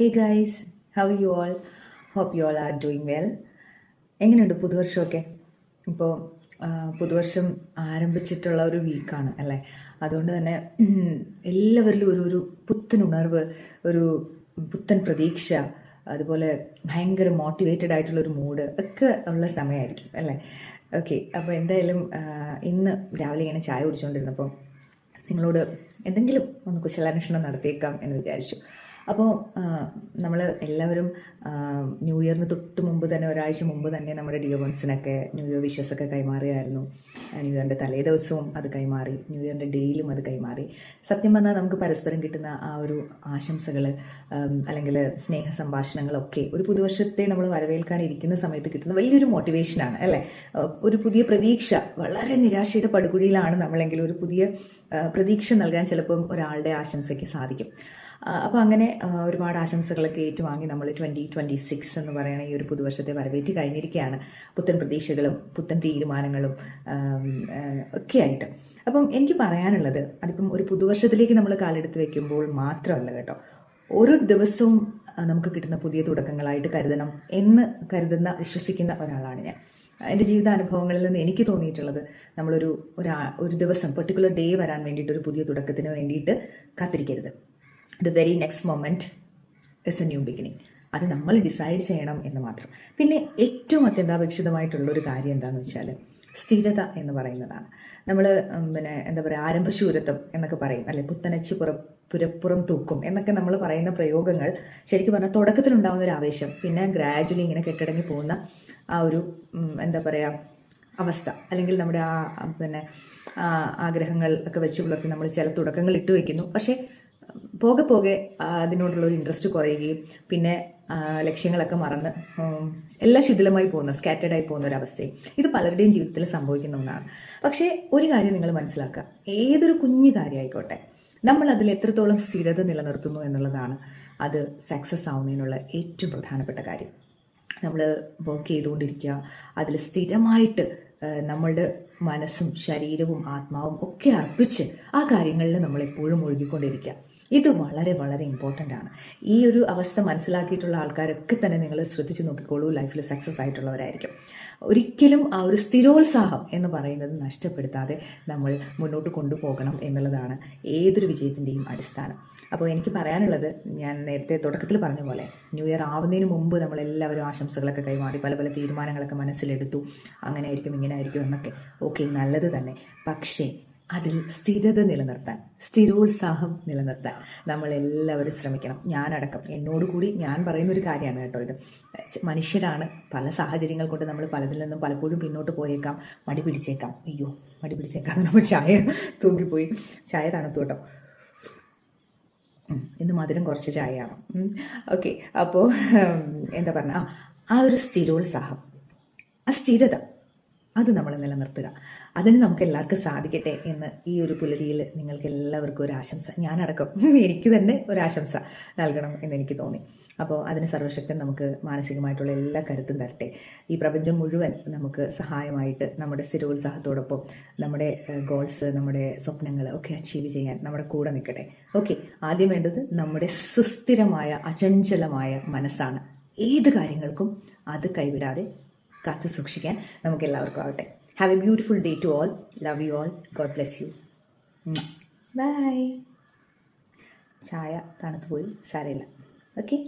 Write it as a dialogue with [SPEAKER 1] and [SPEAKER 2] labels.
[SPEAKER 1] Hey guys, how are you all? Hope you all are doing well. എങ്ങനെയുണ്ട് പുതുവർഷമൊക്കെ? ഇപ്പോൾ പുതുവർഷം ആരംഭിച്ചിട്ടുള്ള ഒരു വീക്കാണ് അല്ലേ? അതുകൊണ്ട് തന്നെ എല്ലാവരിലും ഒരു പുത്തൻ ഉണർവ്, ഒരു പുത്തൻ പ്രതീക്ഷ, അതുപോലെ ഭയങ്കര മോട്ടിവേറ്റഡ് ആയിട്ടുള്ളൊരു മൂഡ് ഒക്കെ ഉള്ള സമയമായിരിക്കും അല്ലേ? ഓക്കെ, അപ്പോൾ എന്തായാലും ഇന്ന് രാവിലെ ഇങ്ങനെ ചായ കുടിച്ചുകൊണ്ടിരുന്നപ്പോൾ നിങ്ങളോട് എന്തെങ്കിലും ഒന്ന് കുശലാന്വേഷണം നടത്തിയേക്കാം എന്ന് വിചാരിച്ചു. അപ്പോൾ നമ്മൾ എല്ലാവരും ന്യൂ ഇയറിന് തൊട്ട് മുമ്പ് തന്നെ, ഒരാഴ്ച മുമ്പ് തന്നെ നമ്മുടെ ഡിയർ വൺസിനൊക്കെ ന്യൂ ഇയർ വിഷസൊക്കെ കൈമാറിയായിരുന്നു. ന്യൂ ഇയറിൻ്റെ തലേ ദിവസവും അത് കൈമാറി, ന്യൂ ഇയറിൻ്റെ ഡേയിലും അത് കൈമാറി. സത്യം പറഞ്ഞാൽ നമുക്ക് പരസ്പരം കിട്ടുന്ന ആ ഒരു ആശംസകൾ അല്ലെങ്കിൽ സ്നേഹ സംഭാഷണങ്ങളൊക്കെ ഒരു പുതുവർഷത്തെ നമ്മൾ വരവേൽക്കാനിരിക്കുന്ന സമയത്ത് കിട്ടുന്ന വലിയൊരു മോട്ടിവേഷനാണ് അല്ലേ? ഒരു പുതിയ പ്രതീക്ഷ. വളരെ നിരാശയുടെ പടുകുഴിയിലാണ് നമ്മളെങ്കിൽ ഒരു പുതിയ പ്രതീക്ഷ നൽകാൻ ചിലപ്പം ഒരാളുടെ ആശംസയ്ക്ക് സാധിക്കും. അപ്പോൾ അങ്ങനെ ഒരുപാട് ആശംസകളൊക്കെ ഏറ്റുവാങ്ങി നമ്മൾ 2026 എന്ന് പറയുന്ന ഈ ഒരു പുതുവർഷത്തെ വരവേറ്റ് കഴിഞ്ഞിരിക്കുകയാണ്, പുത്തൻ പ്രതീക്ഷകളും പുത്തൻ തീരുമാനങ്ങളും ഒക്കെ ആയിട്ട്. അപ്പം എനിക്ക് പറയാനുള്ളത്, അതിപ്പം ഒരു പുതുവർഷത്തിലേക്ക് നമ്മൾ കാലെടുത്ത് വെക്കുമ്പോൾ മാത്രമല്ല കേട്ടോ, ഓരോ ദിവസവും നമുക്ക് കിട്ടുന്ന പുതിയ തുടക്കങ്ങളായിട്ട് കരുതണം എന്ന് വിശ്വസിക്കുന്ന ഒരാളാണ് ഞാൻ. എൻ്റെ ജീവിതാനുഭവങ്ങളിൽ നിന്ന് എനിക്ക് തോന്നിയിട്ടുള്ളത്, ഒരു ദിവസം പെർട്ടിക്കുലർ ഡേ വരാൻ വേണ്ടിയിട്ട്, ഒരു പുതിയ തുടക്കത്തിന് വേണ്ടിയിട്ട് കാത്തിരിക്കരുത്. The very next moment is a new beginning. അത് നമ്മൾ ഡിസൈഡ് ചെയ്യണം എന്ന് മാത്രം. പിന്നെ ഏറ്റവും അത്യന്താപേക്ഷിതമായിട്ടുള്ളൊരു കാര്യം എന്താണെന്ന് വെച്ചാൽ സ്ഥിരത എന്ന് പറയുന്നതാണ്. നമ്മൾ എന്താ പറയുക, ആരംഭശൂരത്വം എന്നൊക്കെ പറയും അല്ലെ, പുത്തനച്ച് പുരപ്പുറം തൂക്കും എന്നൊക്കെ നമ്മൾ പറയുന്ന പ്രയോഗങ്ങൾ ശരിക്കും പറഞ്ഞാൽ തുടക്കത്തിലുണ്ടാകുന്ന ഒരു ആവേശം, പിന്നെ ഗ്രാജുവലി ഇങ്ങനെ കെട്ടടങ്ങി പോകുന്ന ആ ഒരു എന്താ പറയുക അവസ്ഥ, അല്ലെങ്കിൽ നമ്മുടെ ആഗ്രഹങ്ങൾ ഒക്കെ വെച്ച് പുലർത്തി നമ്മൾ ചില തുടക്കങ്ങൾ ഇട്ട് വയ്ക്കുന്നു. പക്ഷേ പോകെ പോകെ അതിനോടുള്ള ഒരു ഇൻട്രസ്റ്റ് കുറയുകയും പിന്നെ ലക്ഷ്യങ്ങളൊക്കെ മറന്ന് എല്ലാം ശിഥിലമായി പോകുന്ന, സ്കാറ്റേഡായി പോകുന്ന ഒരവസ്ഥയും ഇത് പലരുടെയും ജീവിതത്തിൽ സംഭവിക്കുന്ന ഒന്നാണ്. പക്ഷേ ഒരു കാര്യം നിങ്ങൾ മനസ്സിലാക്കുക, ഏതൊരു കുഞ്ഞു കാര്യമായിക്കോട്ടെ, നമ്മൾ അതിൽ എത്രത്തോളം സ്ഥിരത നിലനിർത്തുന്നു എന്നുള്ളതാണ് അത് സക്സസ് ആവുന്നതിനുള്ള ഏറ്റവും പ്രധാനപ്പെട്ട കാര്യം. നമ്മൾ വർക്ക് ചെയ്തുകൊണ്ടിരിക്കുക, അതിൽ സ്ഥിരമായിട്ട് നമ്മളുടെ മനസ്സും ശരീരവും ആത്മാവും ഒക്കെ അർപ്പിച്ച് ആ കാര്യങ്ങളിൽ നമ്മൾ എപ്പോഴും ഒഴുകിക്കൊണ്ടിരിക്കുക. ഇത് വളരെ വളരെ ഇമ്പോർട്ടൻ്റ് ആണ്. ഈ ഒരു അവസ്ഥ മനസ്സിലാക്കിയിട്ടുള്ള ആൾക്കാരൊക്കെ തന്നെ നിങ്ങൾ ശ്രദ്ധിച്ച് നോക്കിക്കോളൂ, ലൈഫിൽ സക്സസ് ആയിട്ടുള്ളവരായിരിക്കും. ഒരിക്കലും ആ ഒരു സ്ഥിരോത്സാഹം എന്ന് പറയുന്നത് നഷ്ടപ്പെടുത്താതെ നമ്മൾ മുന്നോട്ട് കൊണ്ടുപോകണം എന്നുള്ളതാണ് ഏതൊരു വിജയത്തിൻ്റെയും അടിസ്ഥാനം. അപ്പോൾ എനിക്ക് പറയാനുള്ളത്, ഞാൻ നേരത്തെ തുടക്കത്തിൽ പറഞ്ഞ പോലെ, ന്യൂ ഇയർ ആവുന്നതിന് മുമ്പ് നമ്മളെല്ലാവരും ആശംസകളൊക്കെ കൈമാറി പല പല തീരുമാനങ്ങളൊക്കെ മനസ്സിലെടുത്തു. അങ്ങനെ ആയിരിക്കും ഇങ്ങനെ ആയിരിക്കും എന്നൊക്കെ. ഓക്കെ, നല്ലത് തന്നെ. പക്ഷേ അതിൽ സ്ഥിരത നിലനിർത്താൻ, സ്ഥിരോത്സാഹം നിലനിർത്താൻ നമ്മളെല്ലാവരും ശ്രമിക്കണം. ഞാനടക്കം, എന്നോട് കൂടി ഞാൻ പറയുന്നൊരു കാര്യമാണ് കേട്ടോ ഇത്. മനുഷ്യരാണ്, പല സാഹചര്യങ്ങൾ കൊണ്ട് നമ്മൾ പലതിൽ നിന്നും പലപ്പോഴും പിന്നോട്ട് പോയേക്കാം, മടി പിടിച്ചേക്കാം. മടി പിടിച്ചേക്കാം, നമ്മൾ ചായ തൂക്കിപ്പോയി, ചായ തണുത്തു കേട്ടോ. ഇന്ന് മധുരം കുറച്ച് ചായയാണ്. ഓക്കെ, അപ്പോൾ എന്താ പറഞ്ഞ, ആ ഒരു സ്ഥിരോത്സാഹം, ആ സ്ഥിരത, അത് നമ്മൾ നിലനിർത്തുക. അതിന് നമുക്ക് എല്ലാവർക്കും സാധിക്കട്ടെ എന്ന് ഈ ഒരു പുലരിയിൽ നിങ്ങൾക്ക് എല്ലാവർക്കും ഒരു ആശംസ, ഞാനടക്കം എനിക്ക് തന്നെ ഒരാശംസ നൽകണം എന്നെനിക്ക് തോന്നി. അപ്പോൾ അതിന് സർവശക്തൻ നമുക്ക് മാനസികമായിട്ടുള്ള എല്ലാ കരുത്തും തരട്ടെ. ഈ പ്രപഞ്ചം മുഴുവൻ നമുക്ക് സഹായമായിട്ട് നമ്മുടെ സ്ഥിരോത്സാഹത്തോടൊപ്പം നമ്മുടെ ഗോൾസ്, നമ്മുടെ സ്വപ്നങ്ങൾ ഒക്കെ അച്ചീവ് ചെയ്യാൻ നമ്മുടെ കൂടെ നിൽക്കട്ടെ. ഓക്കെ, ആദ്യം വേണ്ടത് നമ്മുടെ സുസ്ഥിരമായ അചഞ്ചലമായ മനസ്സാണ്. ഏത് കാര്യങ്ങൾക്കും അത് കൈവിടാതെ കാത്തു സൂക്ഷിക്കാൻ നമുക്ക് എല്ലാവർക്കും ആവട്ടെ. Have a beautiful day to all. Love you all. God bless you. Bye. ചായ തണുത്ത് പോയി, സാരമില്ല. ഓക്കെ.